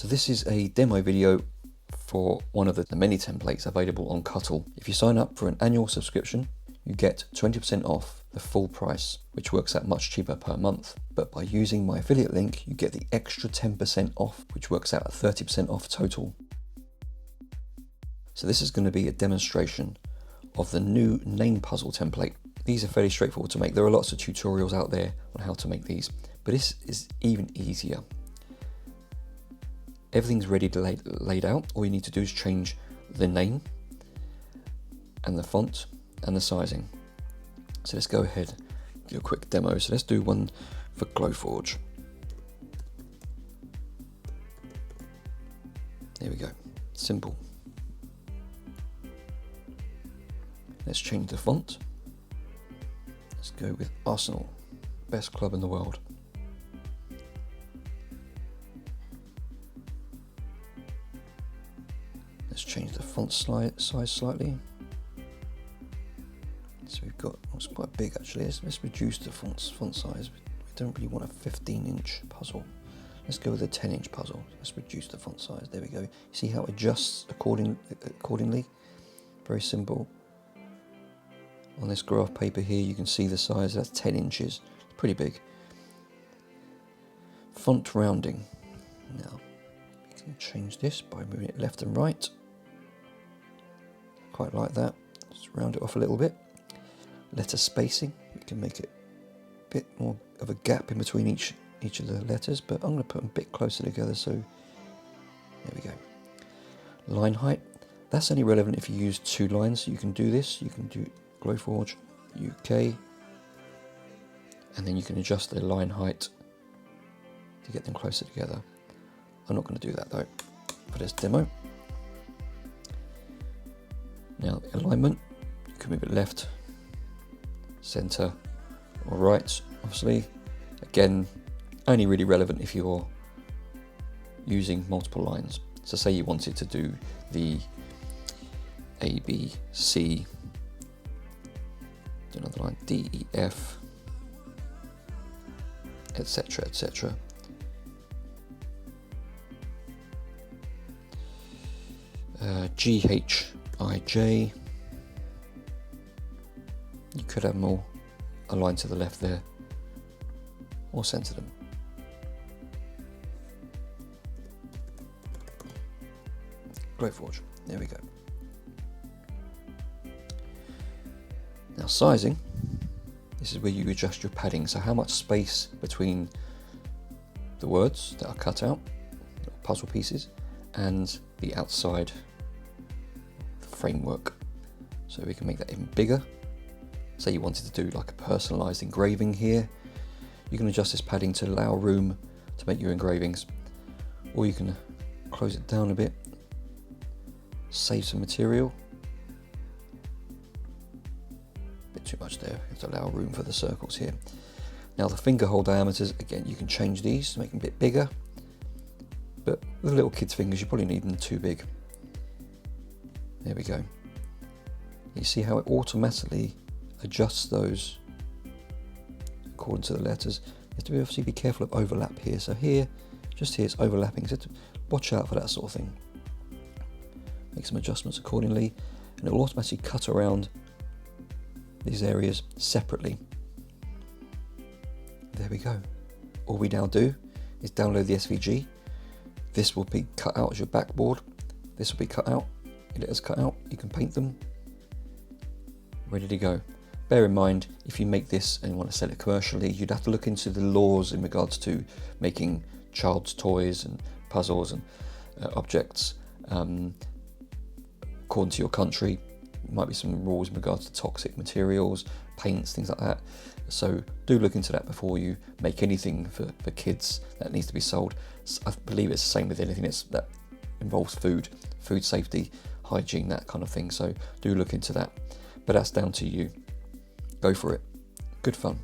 So this is a demo video for one of the many templates available on Cuttle. If you sign up for an annual subscription, you get 20% off the full price, which works out much cheaper per month. But by using my affiliate link, you get the extra 10% off, which works out at 30% off total. So this is going to be a demonstration of the new name puzzle template. These are fairly straightforward to make. There are lots of tutorials out there on how to make these, but this is even easier. Everything's ready to laid out. All you need to do is change the name and the font and the sizing. So let's go ahead and do a quick demo. So let's do one for Glowforge. There we go, simple. Let's change the font. Let's go with Arsenal, best club in the world. Let's change the font size slightly. So we've got, it's quite big actually. Let's reduce the font size. We don't really want a 15-inch puzzle. Let's go with a 10-inch puzzle. Let's reduce the font size. There we go. See how it adjusts accordingly? Very simple. On this graph paper here, you can see the size. That's 10 inches. Pretty big. Font rounding. Now, we can change this by moving it left and right. Quite like that. Just round it off a little bit. Letter spacing, we can make it a bit more of a gap in between each of the letters, but I'm going to put them a bit closer together, so there we go. Line height, that's only relevant if you use 2 lines, so you can do this. You can do Glowforge UK, and then you can adjust the line height to get them closer together. I'm not going to do that though for this demo. Now alignment, you can move it left, center or right, obviously. Again, only really relevant if you're using multiple lines. So say you wanted to do the A, B, C, another line, D, E, F, etc, etc. G, H, I, J. You could have more aligned to the left there, or center them. Glowforge, there we go. Now sizing, this is where you adjust your padding, so how much space between the words that are cut out, puzzle pieces, and the outside framework. So we can make that even bigger. Say you wanted to do like a personalized engraving here, you can adjust this padding to allow room to make your engravings, or you can close it down a bit, save some material. A bit too much there, you have to allow room for the circles here. Now the finger hole diameters, again, you can change these to make them a bit bigger, but with little kids' fingers you probably need them too big. There we go. You see how it automatically adjusts those according to the letters. You have to obviously be careful of overlap here. So here, just here, it's overlapping. So watch out for that sort of thing. Make some adjustments accordingly, and it will automatically cut around these areas separately. There we go. All we now do is download the SVG. This will be cut out as your backboard. This will be cut out. You let us cut out. You can paint them. Ready to go. Bear in mind, if you make this and you want to sell it commercially, you'd have to look into the laws in regards to making child's toys and puzzles and objects. According to your country, there might be some rules in regards to toxic materials, paints, things like that. So do look into that before you make anything for kids that needs to be sold. I believe it's the same with anything that involves food safety, hygiene, that kind of thing. So do look into that. But that's down to you. Go for it. Good fun.